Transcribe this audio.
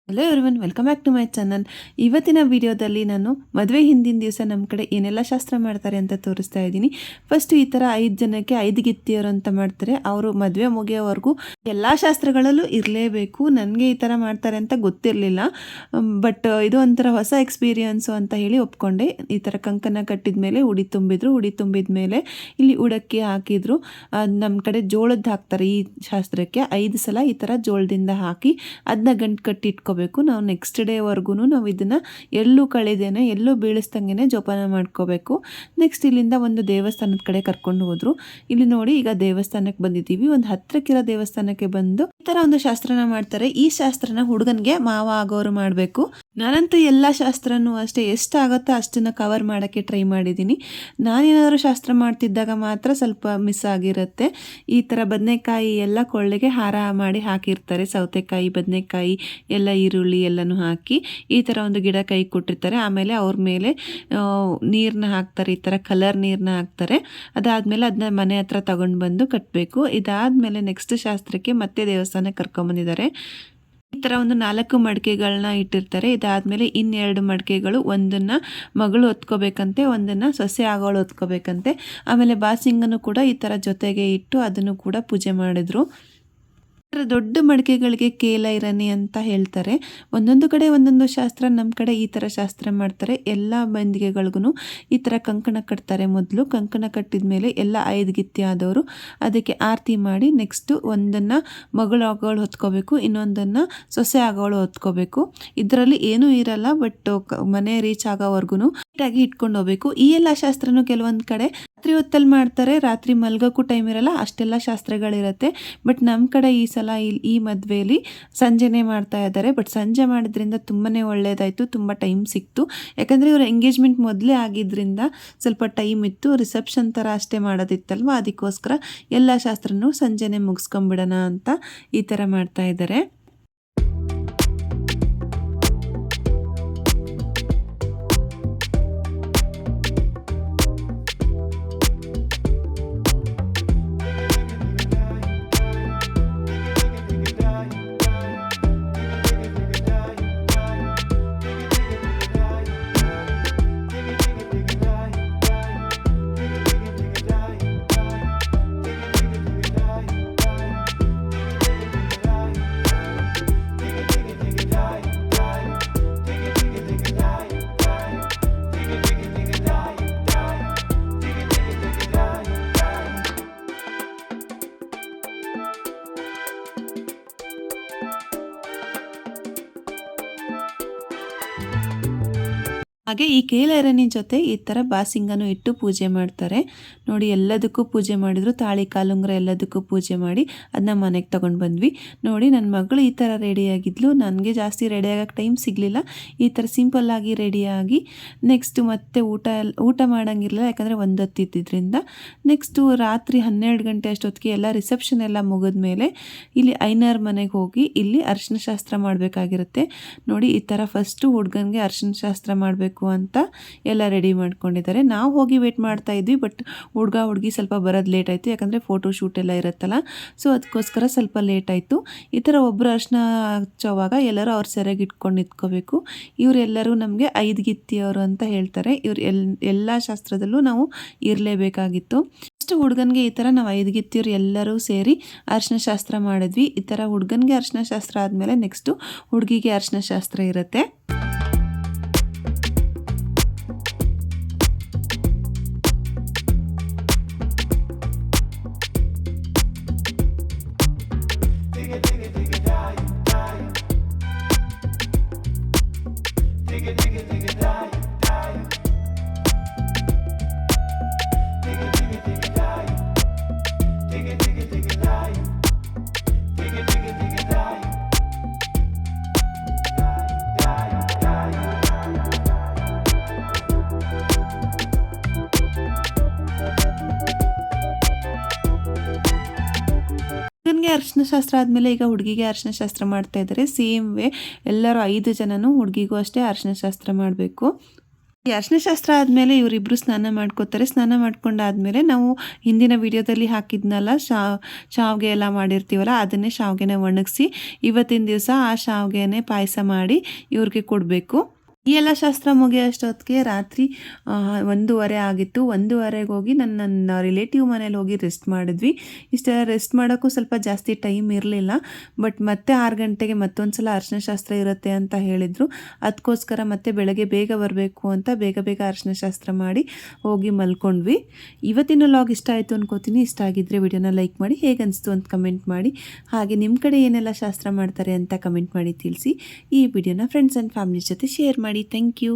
Hello everyone, welcome back to my channel. ಇವತ್ತಿನ ವಿಡಿಯೋದಲ್ಲಿ ನಾನು ಮದುವೆ ಹಿಂದಿನ ದಿವಸ ನಮ್ಮ ಕಡೆ ಏನೆಲ್ಲ ಶಾಸ್ತ್ರ ಮಾಡ್ತಾರೆ ಅಂತ ತೋರಿಸ್ತಾ ಇದ್ದೀನಿ. ಫಸ್ಟ್ ಈ ಥರ 5 ಜನಕ್ಕೆ 5 ಗಿತ್ತಿಯರು ಅಂತ ಮಾಡ್ತಾರೆ. ಅವರು ಮದುವೆ ಮುಗಿಯೋವರೆಗೂ ಎಲ್ಲ ಶಾಸ್ತ್ರಗಳಲ್ಲೂ ಇರಲೇಬೇಕು. ನನಗೆ ಈ ಥರ ಮಾಡ್ತಾರೆ ಅಂತ ಗೊತ್ತಿರಲಿಲ್ಲ, ಬಟ್ ಇದು ಒಂಥರ ಹೊಸ ಎಕ್ಸ್ಪೀರಿಯನ್ಸು ಅಂತ ಹೇಳಿ ಒಪ್ಕೊಂಡೆ. ಈ ಥರ ಕಂಕಣ ಕಟ್ಟಿದ ಮೇಲೆ ಉಡಿ ತುಂಬಿದ್ರು. ಉಡಿ ತುಂಬಿದ ಮೇಲೆ ಇಲ್ಲಿ ಉಡಕ್ಕಿ ಹಾಕಿದ್ರು. ನಮ್ಮ ಕಡೆ ಜೋಳದ್ದು ಹಾಕ್ತಾರೆ ಈ ಶಾಸ್ತ್ರಕ್ಕೆ. 5 ಸಲ ಈ ಥರ ಜೋಳದಿಂದ ಹಾಕಿ ಅದನ್ನ ಗಂಟು ಕಟ್ಟಿ ಇಟ್ಕೋಬೇಕು. ನಾವು ನೆಕ್ಸ್ಟ್ ಡೇವರೆಗೂ ನಾವು ಇದನ್ನು ಎಲ್ಲೂ ಕಳೆದೇನೆ, ಎಲ್ಲೂ ಬೀಳಿಸ್ದಂಗೆ ಜೋಪಾನ ಮಾಡ್ಕೋಬೇಕು. ನೆಕ್ಸ್ಟ್ ಇಲ್ಲಿಂದ ಒಂದು ದೇವಸ್ಥಾನದ ಕಡೆ ಕರ್ಕೊಂಡು ಹೋದ್ರು. ಇಲ್ಲಿ ನೋಡಿ, ಈಗ ದೇವಸ್ಥಾನಕ್ಕೆ ಬಂದಿದ್ದೀವಿ. ಒಂದು ಹತ್ತಿರಕ್ಕಿರೋ ದೇವಸ್ಥಾನಕ್ಕೆ ಬಂದು ಈ ಥರ ಒಂದು ಶಾಸ್ತ್ರನ ಮಾಡ್ತಾರೆ. ಈ ಶಾಸ್ತ್ರನ ಹುಡುಗನಿಗೆ ಮಾವ ಆಗೋರು ಮಾಡಬೇಕು. ನಾನಂತೂ ಎಲ್ಲ ಶಾಸ್ತ್ರನೂ ಅಷ್ಟೇ ಎಷ್ಟಾಗುತ್ತೋ ಅಷ್ಟನ್ನು ಕವರ್ ಮಾಡೋಕ್ಕೆ ಟ್ರೈ ಮಾಡಿದ್ದೀನಿ. ನಾನೇನಾದರೂ ಶಾಸ್ತ್ರ ಮಾಡ್ತಿದ್ದಾಗ ಮಾತ್ರ ಸ್ವಲ್ಪ ಮಿಸ್ ಆಗಿರುತ್ತೆ. ಈ ಥರ ಬದನೆಕಾಯಿ ಎಲ್ಲ ಕೊಳ್ಳೆಗೆ ಹಾರ ಮಾಡಿ ಹಾಕಿರ್ತಾರೆ. ಸೌತೆಕಾಯಿ, ಬದನೆಕಾಯಿ ಎಲ್ಲ, ಈರುಳ್ಳಿ ಎಲ್ಲನೂ ಹಾಕಿ ಈ ಥರ ಒಂದು ಗಿಡ ಕೈ ಕೊಟ್ಟಿರ್ತಾರೆ. ಆಮೇಲೆ ಅವ್ರ ಮೇಲೆ ನೀರನ್ನ ಹಾಕ್ತಾರೆ, ಈ ಥರ ಕಲರ್ ನೀರನ್ನ ಹಾಕ್ತಾರೆ. ಅದಾದಮೇಲೆ ಅದನ್ನ ಮನೆ ಹತ್ರ ತಗೊಂಡು ಬಂದು ಕಟ್ಟಬೇಕು. ಇದಾದಮೇಲೆ ನೆಕ್ಸ್ಟ್ ಶಾಸ್ತ್ರಕ್ಕೆ ಮತ್ತೆ ದೇವಸ್ಥಾನಕ್ಕೆ ಕರ್ಕೊಂಬಂದಿದ್ದಾರೆ. ಈ ಥರ ಒಂದು 4 ಮಡಿಕೆಗಳನ್ನ ಇಟ್ಟಿರ್ತಾರೆ. ಇದಾದಮೇಲೆ 2 ಮಡಿಕೆಗಳು, ಒಂದನ್ನು ಮಗಳು ಹೊತ್ಕೋಬೇಕಂತೆ, ಒಂದನ್ನು ಸೊಸೆ ಆಗೋಳು ಹೊತ್ಕೋಬೇಕಂತೆ. ಆಮೇಲೆ ಬಾಸಿಂಗನ್ನು ಕೂಡ ಈ ಥರ ಜೊತೆಗೆ ಇಟ್ಟು ಅದನ್ನು ಕೂಡ ಪೂಜೆ ಮಾಡಿದ್ರು. ದೊಡ್ಡ ಮಡಿಕೆಗಳಿಗೆ ಕೇಲೈರಣಿ ಅಂತ ಹೇಳ್ತಾರೆ. ಒಂದೊಂದು ಕಡೆ ಒಂದೊಂದು ಶಾಸ್ತ್ರ. ನಮ್ಮ ಕಡೆ ಈ ಥರ ಶಾಸ್ತ್ರ ಮಾಡ್ತಾರೆ. ಎಲ್ಲ ಬಂದಿಗೆಗಳಿಗೂ ಈ ಥರ ಕಂಕಣ ಕಟ್ತಾರೆ. ಮೊದಲು ಕಂಕಣ ಕಟ್ಟಿದ ಮೇಲೆ ಎಲ್ಲ 5 ಗಿತ್ತಿ ಆದವರು ಅದಕ್ಕೆ ಆರತಿ ಮಾಡಿ ನೆಕ್ಸ್ಟು ಒಂದನ್ನು ಮಗಳು ಆಗೋಳು ಹೊತ್ಕೋಬೇಕು, ಇನ್ನೊಂದನ್ನು ಸೊಸೆ ಆಗೋಳು ಹೊತ್ಕೋಬೇಕು. ಇದರಲ್ಲಿ ಏನೂ ಇರಲ್ಲ, ಬಟ್ ಮನೆ ರೀಚ್ ಆಗೋವರೆಗೂ ನೀಟಾಗಿ ಇಟ್ಕೊಂಡು ಹೋಗ್ಬೇಕು. ಈ ಎಲ್ಲ ಶಾಸ್ತ್ರನೂ ಕೆಲವೊಂದು ಕಡೆ ರಾತ್ರಿ ಹೊತ್ತಲ್ಲಿ ಮಾಡ್ತಾರೆ. ರಾತ್ರಿ ಮಲ್ಗೋಕ್ಕೂ ಟೈಮ್ ಇರಲ್ಲ, ಅಷ್ಟೆಲ್ಲ ಶಾಸ್ತ್ರಗಳಿರುತ್ತೆ. ಬಟ್ ನಮ್ಮ ಕಡೆ ಈ ಸಲ ಈ ಮದುವೆಯಲ್ಲಿ ಸಂಜೆನೇ ಮಾಡ್ತಾ ಇದ್ದಾರೆ. ಬಟ್ ಸಂಜೆ ಮಾಡಿದ್ರಿಂದ ತುಂಬಾ ಒಳ್ಳೆಯದಾಯಿತು, ತುಂಬ ಟೈಮ್ ಸಿಕ್ತು. ಯಾಕಂದರೆ ಇವರು ಎಂಗೇಜ್ಮೆಂಟ್ ಮೊದಲೇ ಆಗಿದ್ದರಿಂದ ಸ್ವಲ್ಪ ಟೈಮ್ ಇತ್ತು. ರಿಸೆಪ್ಷನ್ ಥರ ಅಷ್ಟೇ ಮಾಡೋದಿತ್ತಲ್ವ, ಅದಕ್ಕೋಸ್ಕರ ಎಲ್ಲ ಶಾಸ್ತ್ರನೂ ಸಂಜೆನೇ ಮುಗಿಸ್ಕೊಂಬಿಡೋಣ ಅಂತ ಈ ಥರ ಮಾಡ್ತಾ ಇದ್ದಾರೆ. ಹಾಗೆ ಈ ಕೇಲೈರಣಿ ಜೊತೆ ಈ ಥರ ಬಾಸಿಂಗನ್ನು ಇಟ್ಟು ಪೂಜೆ ಮಾಡ್ತಾರೆ. ನೋಡಿ, ಎಲ್ಲದಕ್ಕೂ ಪೂಜೆ ಮಾಡಿದ್ರು. ತಾಳಿ, ಕಾಲುಂಗ್ರ ಎಲ್ಲದಕ್ಕೂ ಪೂಜೆ ಮಾಡಿ ಅದನ್ನ ಮನೆಗೆ ತೊಗೊಂಡು ಬಂದ್ವಿ. ನೋಡಿ, ನನ್ನ ಮಗಳು ಈ ಥರ ರೆಡಿಯಾಗಿದ್ಲು. ನನಗೆ ಜಾಸ್ತಿ ರೆಡಿ ಆಗೋಕ್ಕೆ ಟೈಮ್ ಸಿಗಲಿಲ್ಲ. ಈ ಥರ ಸಿಂಪಲ್ಲಾಗಿ ರೆಡಿಯಾಗಿ ನೆಕ್ಸ್ಟು ಮತ್ತೆ ಊಟ ಮಾಡೋಂಗಿರಲಿಲ್ಲ, ಯಾಕಂದರೆ 1 ಹೊತ್ತು ಇದ್ದಿದ್ದರಿಂದ. ನೆಕ್ಸ್ಟು ರಾತ್ರಿ 12 ಗಂಟೆ ಅಷ್ಟೊತ್ತಿಗೆ ಎಲ್ಲ ರಿಸೆಪ್ಷನ್ ಎಲ್ಲ ಮುಗಿದ್ಮೇಲೆ ಇಲ್ಲಿ ಐನರ ಮನೆಗೆ ಹೋಗಿ ಇಲ್ಲಿ ಅರಿಶಿನ ಶಾಸ್ತ್ರ ಮಾಡಬೇಕಾಗಿರುತ್ತೆ. ನೋಡಿ, ಈ ಥರ ಫಸ್ಟು ಹುಡುಗನಿಗೆ ಅರಿಶಿನ ಶಾಸ್ತ್ರ ಮಾಡಬೇಕು ಅಂತ ಎಲ್ಲ ರೆಡಿ ಮಾಡ್ಕೊಂಡಿದ್ದಾರೆ. ನಾವು ಹೋಗಿ ವೇಟ್ ಮಾಡ್ತಾ ಇದ್ವಿ, ಬಟ್ ಹುಡುಗಿ ಸ್ವಲ್ಪ ಬರೋದು ಲೇಟ್ ಆಯಿತು. ಯಾಕಂದರೆ ಫೋಟೋ ಶೂಟ್ ಎಲ್ಲ ಇರುತ್ತಲ್ಲ, ಸೊ ಅದಕ್ಕೋಸ್ಕರ ಸ್ವಲ್ಪ ಲೇಟ್ ಆಯಿತು. ಈ ಥರ ಒಬ್ಬರು ಅರಿಶಿನ ಹಚ್ಚೋವಾಗ ಎಲ್ಲರೂ ಅವ್ರ ಸೆರೆಗೆ ಇಟ್ಕೊಂಡು ನಿಂತ್ಕೋಬೇಕು. ಇವರೆಲ್ಲರೂ ನಮಗೆ 5 ಗಿತ್ತಿಯವರು ಅಂತ ಹೇಳ್ತಾರೆ. ಇವ್ರು ಎಲ್ಲ ಶಾಸ್ತ್ರದಲ್ಲೂ ನಾವು ಇರಲೇಬೇಕಾಗಿತ್ತು. ಫಸ್ಟ್ ಹುಡುಗನಿಗೆ ಈ ಥರ ನಾವು 5 ಗಿತ್ತಿಯವರು ಎಲ್ಲರೂ ಸೇರಿ ಅರಿಶಿನ ಶಾಸ್ತ್ರ ಮಾಡಿದ್ವಿ. ಈ ಥರ ಹುಡುಗನಿಗೆ ಅರಿಶಿನ ಶಾಸ್ತ್ರ ಆದಮೇಲೆ ನೆಕ್ಸ್ಟು ಹುಡುಗಿಗೆ ಅರಿಶಿನ ಶಾಸ್ತ್ರ ಇರುತ್ತೆ. ಹುಡುಗನಿಗೆ ಅರಿಶಿನ ಶಾಸ್ತ್ರ ಆದಮೇಲೆ ಈಗ ಹುಡುಗಿಗೆ ಅರಿಶಿನ ಶಾಸ್ತ್ರ ಮಾಡ್ತಾ ಇದ್ದಾರೆ. ಸೇಮ್ ವೇ ಎಲ್ಲರೂ 5 ಜನನೂ ಹುಡುಗಿಗೂ ಅಷ್ಟೇ ಅರಿಶಿನ ಶಾಸ್ತ್ರ ಮಾಡಬೇಕು. ಈ ಅರಿಶಿನ ಶಾಸ್ತ್ರ ಆದಮೇಲೆ ಇವರಿಬ್ಬರು ಸ್ನಾನ ಮಾಡ್ಕೋತಾರೆ. ಸ್ನಾನ ಮಾಡ್ಕೊಂಡಾದ್ಮೇಲೆ ನಾವು ಹಿಂದಿನ ವಿಡಿಯೋದಲ್ಲಿ ಹಾಕಿದ್ನಲ್ಲ ಶಾವಿಗೆ ಎಲ್ಲ ಮಾಡಿರ್ತೀವಲ್ಲ, ಅದನ್ನೇ ಶಾವಿಗೆನ ಒಣಗಿಸಿ ಇವತ್ತಿನ ದಿವಸ ಆ ಶಾವಿಗೆನೇ ಪಾಯಸ ಮಾಡಿ ಇವ್ರಿಗೆ ಕೊಡಬೇಕು. ಈ ಎಲ್ಲ ಶಾಸ್ತ್ರ ಮುಗಿಯೋಷ್ಟೊತ್ತಿಗೆ ರಾತ್ರಿ 1:30 ಆಗಿತ್ತು. 1:30ಗೆ ಹೋಗಿ ನನ್ನ ರಿಲೇಟಿವ್ ಮನೇಲಿ ಹೋಗಿ ರೆಸ್ಟ್ ಮಾಡಿದ್ವಿ. ಇಷ್ಟೆಲ್ಲ ರೆಸ್ಟ್ ಮಾಡೋಕ್ಕೂ ಸ್ವಲ್ಪ ಜಾಸ್ತಿ ಟೈಮ್ ಇರಲಿಲ್ಲ. ಬಟ್ ಮತ್ತೆ 6 ಗಂಟೆಗೆ ಮತ್ತೊಂದು ಸಲ ಅರಿಶಿನ ಶಾಸ್ತ್ರ ಇರುತ್ತೆ ಅಂತ ಹೇಳಿದರು. ಅದಕ್ಕೋಸ್ಕರ ಮತ್ತೆ ಬೆಳಗ್ಗೆ ಬೇಗ ಬರಬೇಕು ಅಂತ ಬೇಗ ಬೇಗ ಅರಿಶಿನ ಶಾಸ್ತ್ರ ಮಾಡಿ ಹೋಗಿ ಮಲ್ಕೊಂಡ್ವಿ. ಇವತ್ತಿನ ಲಾಗ್ ಇಷ್ಟ ಆಯಿತು ಅನ್ಕೋತೀನಿ. ಇಷ್ಟ ಆಗಿದ್ದರೆ ವಿಡಿಯೋನ ಲೈಕ್ ಮಾಡಿ, ಹೇಗೆ ಅನಿಸ್ತು ಅಂತ ಕಮೆಂಟ್ ಮಾಡಿ. ಹಾಗೆ ನಿಮ್ಮ ಕಡೆ ಏನೆಲ್ಲ ಶಾಸ್ತ್ರ ಮಾಡ್ತಾರೆ ಅಂತ ಕಮೆಂಟ್ ಮಾಡಿ ತಿಳಿಸಿ. ಈ ವಿಡಿಯೋನ ಫ್ರೆಂಡ್ಸ್ ಆ್ಯಂಡ್ ಫ್ಯಾಮಿಲಿ ಜೊತೆ ಶೇರ್ ಮಾಡಿ. Thank you.